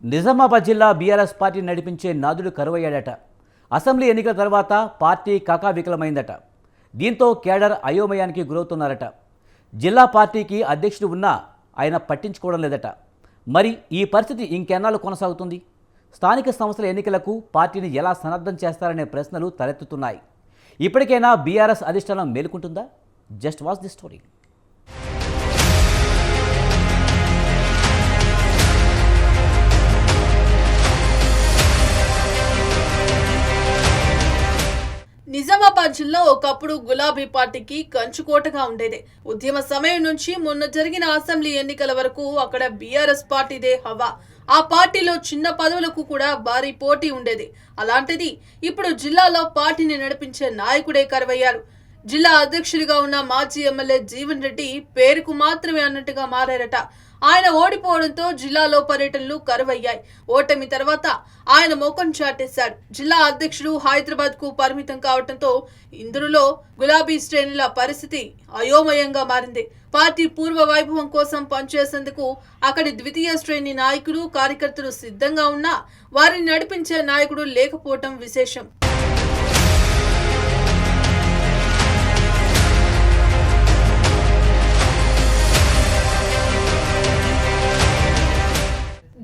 నిజామాబాద్ జిల్లా BRS party నడిపించే నాదుడు కరువయ్యాడట. అసెంబ్లీ ఎన్నికల తర్వాత పార్టీ కకావికలమైందట. దీంతో కేడర్ అయోమయానికి గురవుతున్నారట. జిల్లా పార్టీకి అధ్యక్షుడు ఉన్నా ఆయన పట్టించుకోవడం లేదట. మరి ఈ పరిస్థితి ఇంకెన్నాళ్ళు కొనసాగుతుంది? స్థానిక సంస్థల ఎన్నికలకు పార్టీని ఎలా సన్నద్ధం చేస్తారనే ప్రశ్నలు తలెత్తుతున్నాయి. ఇప్పటికైనా బీఆర్ఎస్ అధిష్టానం మేలుకుంటుందా? Just watch the story. Nizamabad జిల్లా ఒకప్పుడు గులాబీ పార్టీకి కంచుకోటగా ఉండేది. ఉద్యమ సమయం నుంచి మొన్న జరిగిన అసెంబ్లీ ఎన్నికల వరకు అక్కడ బీఆర్ఎస్ పార్టీదే హవా. ఆ పార్టీలో చిన్న పదవులకు కూడా భారీ పోటీ ఉండేది. అలాంటిది ఇప్పుడు జిల్లాలో పార్టీని నడిపించే నాయకుడే కరువయ్యారు. జిల్లా అధ్యక్షుడిగా ఉన్న మాజీ ఎమ్మెల్యే జీవన్ రెడ్డి పేరుకు మాత్రమే అన్నట్టుగా మారారట. ఆయన ఓడిపోవడంతో జిల్లాలో పర్యటనలు కరువయ్యాయి. ఓటమి తర్వాత ఆయన ముఖం చాటేశాడు. జిల్లా అధ్యక్షుడు హైదరాబాద్ కు పరిమితం కావడంతో ఇందులో గులాబీ శ్రేణుల పరిస్థితి అయోమయంగా మారింది. పార్టీ పూర్వ వైభవం కోసం పనిచేసేందుకు అక్కడి ద్వితీయ శ్రేణి నాయకులు కార్యకర్తలు సిద్ధంగా ఉన్నా వారిని నడిపించే నాయకుడు లేకపోవటం విశేషం.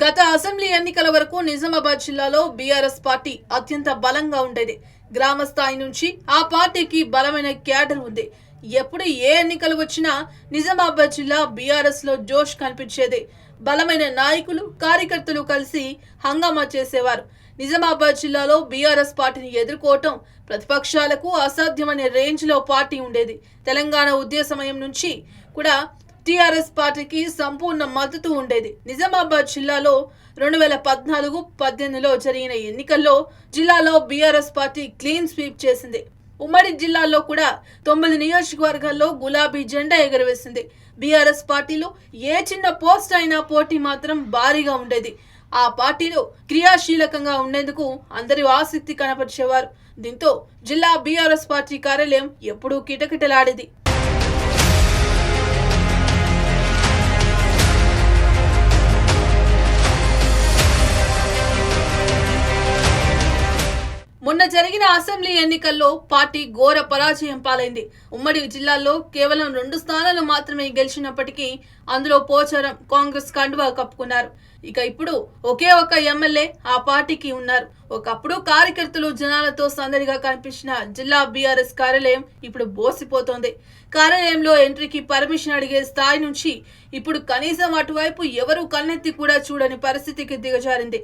గత అసెంబ్లీ ఎన్నికల వరకు నిజామాబాద్ జిల్లాలో బీఆర్ఎస్ పార్టీ అత్యంత బలంగా ఉండేది. గ్రామ స్థాయి నుంచి ఆ పార్టీకి బలమైన క్యాడర్ ఉంది. ఎప్పుడు ఏ ఎన్నికలు వచ్చినా నిజామాబాద్ జిల్లా బీఆర్ఎస్ లో జోష్ కనిపించేది. బలమైన నాయకులు కార్యకర్తలు కలిసి హంగామా చేసేవారు. నిజామాబాద్ జిల్లాలో బీఆర్ఎస్ పార్టీని ఎదుర్కోవటం ప్రతిపక్షాలకు అసాధ్యమనే రేంజ్ లో పార్టీ ఉండేది. తెలంగాణ ఉద్యమ సమయం నుంచి కూడా టీఆర్ఎస్ పార్టీకి సంపూర్ణ మద్దతు ఉండేది. నిజామాబాద్ జిల్లాలో 2014-18లో జరిగిన ఎన్నికల్లో జిల్లాలో బీఆర్ఎస్ పార్టీ క్లీన్ స్వీప్ చేసింది. ఉమ్మడి జిల్లాలో కూడా 9 నియోజకవర్గాల్లో గులాబీ జెండా ఎగురవేసింది. బీఆర్ఎస్ పార్టీలో ఏ చిన్న పోస్ట్ అయినా పోటీ మాత్రం భారీగా ఉండేది. ఆ పార్టీలో క్రియాశీలకంగా ఉండేందుకు అందరూ ఆసక్తి కనపరిచేవారు. దీంతో జిల్లా బీఆర్ఎస్ పార్టీ కార్యాలయం ఎప్పుడూ కిటకిటలాడేది. మొన్న జరిగిన అసెంబ్లీ ఎన్నికల్లో పార్టీ ఘోర పరాజయం పాలైంది. ఉమ్మడి జిల్లాల్లో కేవలం 2 స్థానాలు మాత్రమే గెలిచినప్పటికీ అందులో పోచారం కాంగ్రెస్ కండువా కప్పుకున్నారు. ఇక ఇప్పుడు ఒకే ఒక ఎమ్మెల్యే ఆ పార్టీకి ఉన్నారు. ఒకప్పుడు కార్యకర్తలు జనాలతో సందడిగా కనిపించిన జిల్లా బీఆర్ఎస్ కార్యాలయం ఇప్పుడు బోసిపోతోంది. కార్యాలయంలో ఎంట్రీకి పర్మిషన్ అడిగే స్థాయి నుంచి ఇప్పుడు కనీసం అటువైపు ఎవరూ కన్నెత్తి కూడా చూడని పరిస్థితికి దిగజారింది.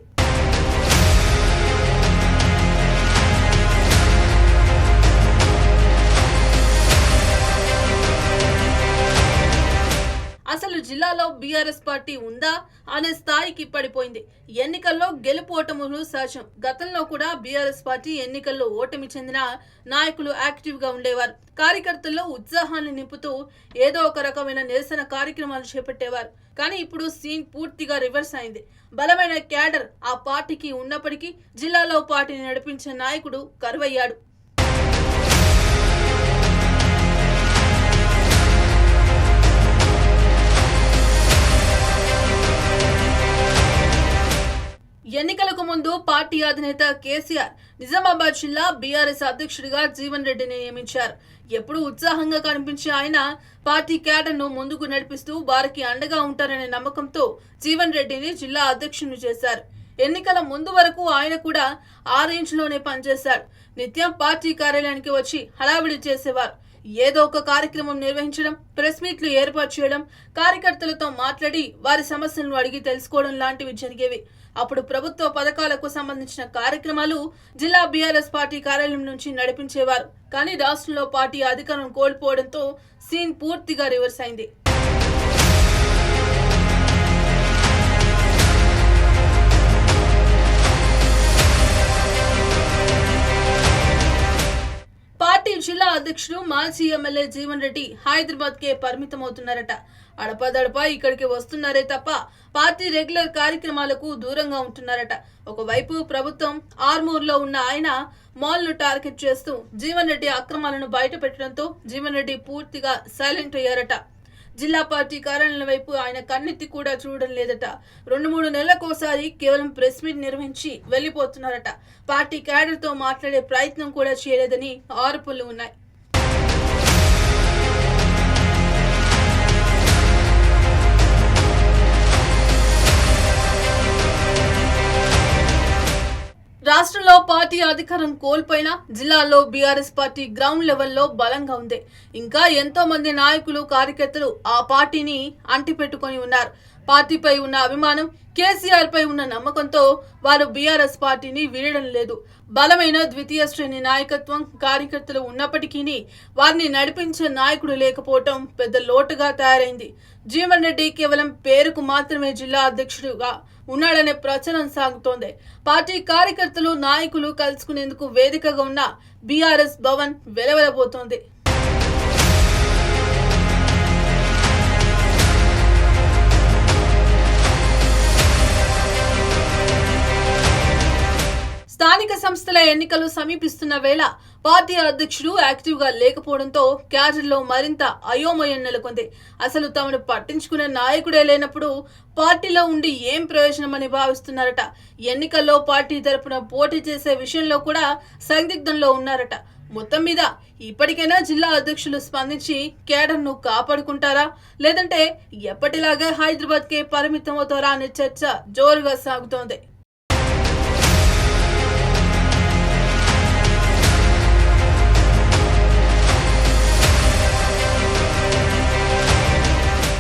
అసలు జిల్లాలో బీఆర్ఎస్ పార్టీ ఉందా అనే స్థాయికి పడిపోయింది. ఎన్నికల్లో గెలుపోటములు సహజం. గతంలో కూడా బీఆర్ఎస్ పార్టీ ఎన్నికల్లో ఓటమి చెందిన నాయకులు యాక్టివ్ గా ఉండేవారు. కార్యకర్తల్లో ఉత్సాహాన్ని నింపుతూ ఏదో ఒక రకమైన నిరసన కార్యక్రమాలు చేపట్టేవారు. కానీ ఇప్పుడు సీన్ పూర్తిగా రివర్స్ అయింది. బలమైన క్యాడర్ ఆ పార్టీకి ఉన్నప్పటికీ జిల్లాలో పార్టీని నడిపించే నాయకుడు కరువయ్యాడు. ఎన్నికలకు ముందు పార్టీ అధినేత కేసీఆర్ నిజామాబాద్ జిల్లా బీఆర్ఎస్ అధ్యక్షుడిగా జీవన్ రెడ్డిని నియమించారు. ఎప్పుడు ఉత్సాహంగా కనిపించే ఆయన పార్టీ క్యాడర్ను ముందుకు నడిపిస్తూ వారికి అండగా ఉంటారనే నమ్మకంతో జీవన్ రెడ్డిని జిల్లా అధ్యక్షుడిని చేశారు. ఎన్నికల ముందు వరకు ఆయన కూడా ఆ రేంజ్ లోనే పనిచేశాడు. నిత్యం పార్టీ కార్యాలయానికి వచ్చి హడావిడి చేసేవారు. ఏదో ఒక కార్యక్రమం నిర్వహించడం, ప్రెస్ మీట్లు ఏర్పాటు చేయడం, కార్యకర్తలతో మాట్లాడి వారి సమస్యలను అడిగి తెలుసుకోవడం లాంటివి జరిగేవి. అప్పుడు ప్రభుత్వ పథకాలకు సంబంధించిన కార్యక్రమాలు జిల్లా బీఆర్ఎస్ పార్టీ కార్యాలయం నుంచి నడిపించేవారు. కానీ రాష్ట్రంలో పార్టీ అధికారం కోల్పోవడంతో సీన్ పూర్తిగా రివర్స్ అయింది. పార్టీ జిల్లా అధ్యక్షుడు మాజీ ఎమ్మెల్యే జీవన్ రెడ్డి హైదరాబాద్ కే పరిమితమవుతున్నారట. అడపాదడపా ఇక్కడికి వస్తున్నారే తప్ప పార్టీ రెగ్యులర్ కార్యక్రమాలకు దూరంగా ఉంటున్నారట. ఒకవైపు ప్రభుత్వం ఆర్మూర్లో ఉన్న ఆయన మాల్ ను టార్గెట్ చేస్తూ జీవన్ రెడ్డి అక్రమాలను బయట పెట్టడంతో జీవన్ రెడ్డి పూర్తిగా సైలెంట్ అయ్యారట. జిల్లా పార్టీ కార్యాలయం వైపు ఆయన కన్నెత్తి కూడా చూడడం లేదట. 2-3 నెలలకోసారి కేవలం ప్రెస్ మీట్ నిర్వహించి వెళ్లిపోతున్నారట. పార్టీ క్యాడర్ తో మాట్లాడే ప్రయత్నం కూడా చేయలేదని ఆరోపణలు ఉన్నాయి. రాష్ట్రంలో పార్టీ అధికారం కోల్పోయినా జిల్లాలో బీఆర్ఎస్ పార్టీ గ్రౌండ్ లెవెల్లో బలంగా ఉంది. ఇంకా ఎంతో మంది నాయకులు కార్యకర్తలు ఆ పార్టీని అంటిపెట్టుకొని ఉన్నారు. పార్టీపై ఉన్న అభిమానం, కేసీఆర్ పై ఉన్న నమ్మకంతో వారు బీఆర్ఎస్ పార్టీని వీడడం లేదు. బలమైన ద్వితీయ శ్రేణి నాయకత్వం, కార్యకర్తలు ఉన్నప్పటికీ వారిని నడిపించే నాయకుడు లేకపోవటం పెద్ద లోటుగా తయారైంది. జీవన్ రెడ్డి కేవలం పేరుకు మాత్రమే జిల్లా అధ్యక్షుడిగా ఉన్నాడనే ప్రచారం సాగుతోంది. పార్టీ కార్యకర్తలు, నాయకులు కలుసుకునేందుకు వేదికగా ఉన్న బీఆర్ఎస్ భవన్ వెలవెలబోతోంది. స్థానిక సంస్థల ఎన్నికలు సమీపిస్తున్న వేళ పార్టీ అధ్యక్షుడు యాక్టివ్ గా లేకపోవడంతో క్యాడర్లో మరింత అయోమయం నెలకొంది. అసలు తమను పట్టించుకునే నాయకుడే లేనప్పుడు పార్టీలో ఉండి ఏం ప్రయోజనమని భావిస్తున్నారట. ఎన్నికల్లో పార్టీ తరపున పోటీ చేసే విషయంలో కూడా సందిగ్ధంలో ఉన్నారట. మొత్తం మీద ఇప్పటికైనా జిల్లా అధ్యక్షులు స్పందించి కేడర్ను కాపాడుకుంటారా, లేదంటే ఎప్పటిలాగే హైదరాబాద్కే పరిమితం అవుతారా అనే చర్చ జోరుగా సాగుతోంది.